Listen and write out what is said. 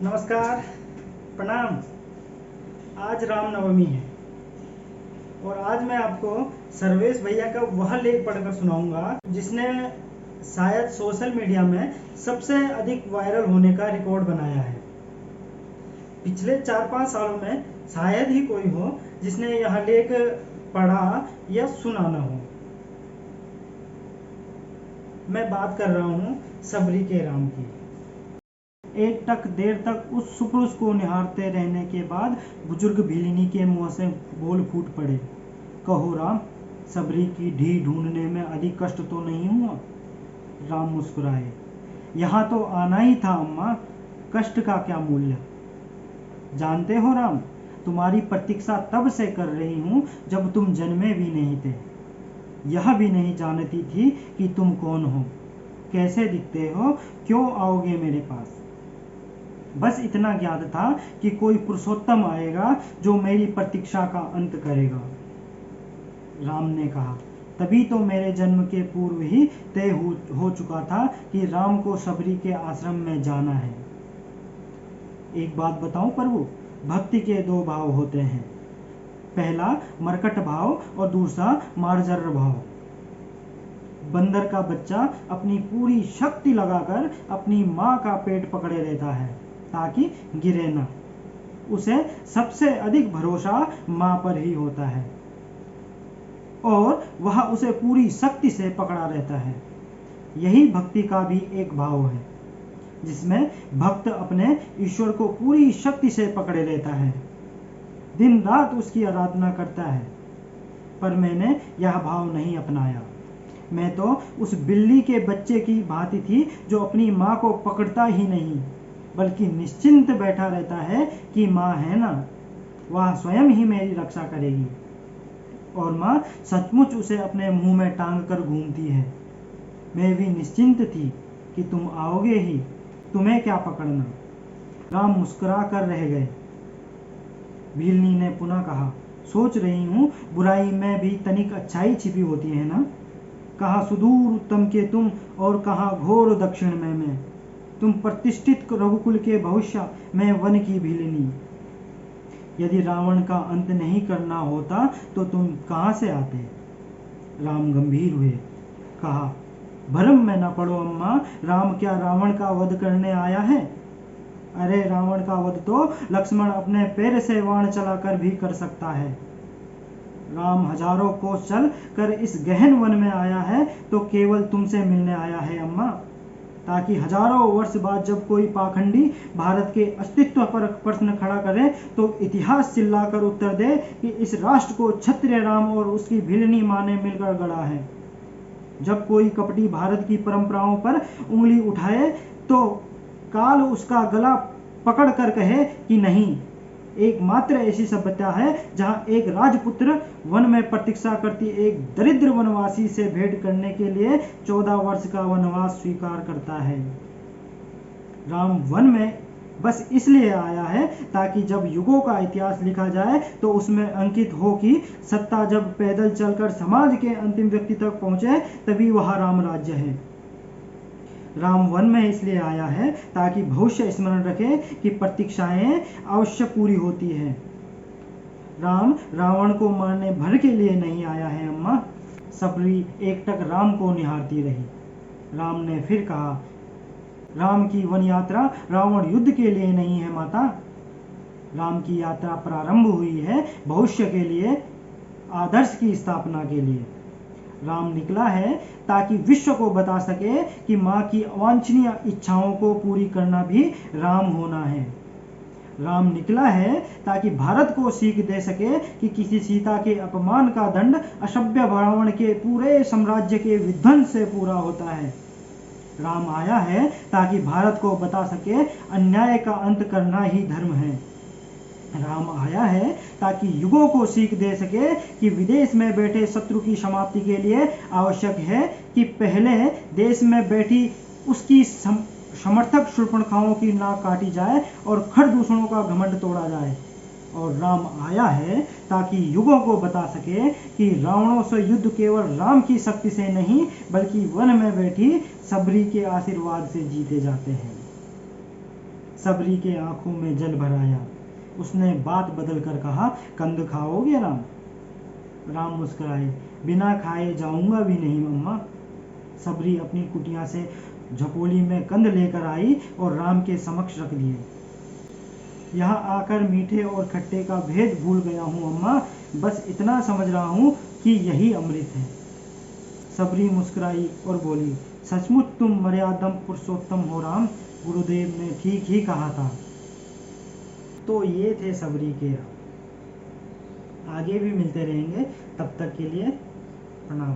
नमस्कार, प्रणाम। आज रामनवमी है और आज मैं आपको सर्वेश भैया का वह लेख पढ़कर सुनाऊंगा जिसने शायद सोशल मीडिया में सबसे अधिक वायरल होने का रिकॉर्ड बनाया है। पिछले 4-5 सालों में शायद ही कोई हो जिसने यह लेख पढ़ा या सुना न हो। मैं बात कर रहा हूँ सबरी के राम की। एक टक देर तक उस सुपुरुष को निहारते रहने के बाद बुजुर्ग भीलिनी के मुंह से बोल फूट पड़े, कहो राम, सबरी की ढी ढूंढने में अधिक कष्ट तो नहीं हुआ? राम मुस्कुराए, यहाँ तो आना ही था अम्मा, कष्ट का क्या मूल्य? जानते हो राम, तुम्हारी प्रतीक्षा तब से कर रही हूँ जब तुम जन्मे भी नहीं थे। यह भी नहीं जानती थी कि तुम कौन हो, कैसे दिखते हो, क्यों आओगे मेरे पास। बस इतना ज्ञात था कि कोई पुरुषोत्तम आएगा जो मेरी प्रतीक्षा का अंत करेगा। राम ने कहा, तभी तो मेरे जन्म के पूर्व ही तय हो चुका था कि राम को सबरी के आश्रम में जाना है। एक बात बताऊं प्रभु, भक्ति के दो भाव होते हैं, पहला मरकट भाव और दूसरा मार्जर भाव। बंदर का बच्चा अपनी पूरी शक्ति लगाकर अपनी माँ का पेट पकड़े रहता है ताकि गिरे ना। उसे सबसे अधिक भरोसा माँ पर ही होता है और वह उसे पूरी शक्ति से पकड़ा रहता है। यही भक्ति का भी एक भाव है जिसमें भक्त अपने ईश्वर को पूरी शक्ति से पकड़े रहता है, दिन रात उसकी आराधना करता है। पर मैंने यह भाव नहीं अपनाया। मैं तो उस बिल्ली के बच्चे की भांति थी जो अपनी माँ को पकड़ता ही नहीं बल्कि निश्चिंत बैठा रहता है कि माँ है ना, वह स्वयं ही मेरी रक्षा करेगी। और माँ सचमुच उसे अपने मुंह में टांग कर घूमती है। मैं भी निश्चिंत थी कि तुम आओगे ही, तुम्हें क्या पकड़ना। राम मुस्कुरा कर रह गए। भीलनी ने पुनः कहा, सोच रही हूँ बुराई में भी तनिक अच्छाई छिपी होती है ना। कहाँ सुदूर उत्तम के तुम और कहाँ घोर दक्षिण में मैं। तुम प्रतिष्ठित रघुकुल के भविष्य, मैं वन की भीलनी। यदि रावण का अंत नहीं करना होता तो तुम कहाँ से आते? राम गंभीर हुए, कहा, भ्रम में न पड़ो अम्मा, राम क्या रावण का वध करने आया है? अरे रावण का वध तो लक्ष्मण अपने पैर से बाण चलाकर भी कर सकता है। राम हजारों कोस चल कर इस गहन वन में आया है तो केवल तुमसे मिलने आया है अम्मा, ताकि हजारों वर्ष बाद जब कोई पाखंडी भारत के अस्तित्व पर प्रश्न खड़ा करे तो इतिहास चिल्लाकर उत्तर दे कि इस राष्ट्र को क्षत्रिय राम और उसकी भीलनी माँ ने मिलकर गढ़ा है। जब कोई कपटी भारत की परंपराओं पर उंगली उठाए तो काल उसका गला पकड़ कर कहे कि नहीं, एकमात्र ऐसी सभ्यता है जहां एक राजपुत्र वन में प्रतीक्षा करती एक दरिद्र वनवासी से भेंट करने के लिए 14 वर्ष का वनवास स्वीकार करता है। राम वन में बस इसलिए आया है ताकि जब युगों का इतिहास लिखा जाए तो उसमें अंकित हो कि सत्ता जब पैदल चलकर समाज के अंतिम व्यक्ति तक पहुंचे तभी वह राम राज्य है। राम वन में इसलिए आया है ताकि भविष्य स्मरण रखे कि प्रतीक्षाएं अवश्य पूरी होती है। राम रावण को मारने भर के लिए नहीं आया है अम्मा। सबरी एकटक राम को निहारती रही। राम ने फिर कहा, राम की वन यात्रा रावण युद्ध के लिए नहीं है माता। राम की यात्रा प्रारंभ हुई है भविष्य के लिए, आदर्श की स्थापना के लिए। राम निकला है ताकि विश्व को बता सके कि माँ की अवांछनीय इच्छाओं को पूरी करना भी राम होना है। राम निकला है ताकि भारत को सीख दे सके कि किसी सीता के अपमान का दंड असभ्य रावण के पूरे साम्राज्य के विध्वंस से पूरा होता है। राम आया है ताकि भारत को बता सके अन्याय का अंत करना ही धर्म है। राम आया है ताकि युगों को सीख दे सके कि विदेश में बैठे शत्रु की समाप्ति के लिए आवश्यक है कि पहले देश में बैठी उसकी समर्थक शूर्पणखाओं की नाक काटी जाए और खर दूसरों का घमंड तोड़ा जाए। और राम आया है ताकि युगों को बता सके कि रावणों से युद्ध केवल राम की शक्ति से नहीं बल्कि वन में बैठी सबरी के आशीर्वाद से जीते जाते हैं। सबरी के आंखों में जल भर आया। उसने बात बदल कर कहा, कंद खाओगे राम? राम मुस्कुराए, बिना खाए जाऊंगा भी नहीं अम्मा। सबरी अपनी कुटिया से झपोली में कंद लेकर आई और राम के समक्ष रख दिए। यहाँ आकर मीठे और खट्टे का भेद भूल गया हूँ अम्मा, बस इतना समझ रहा हूँ कि यही अमृत है। सबरी मुस्कुराई और बोली, सचमुच तुम मर्यादम पुरुषोत्तम हो राम, गुरुदेव ने ठीक ही कहा था। तो ये थे सबरी के राम। आगे भी मिलते रहेंगे, तब तक के लिए प्रणाम।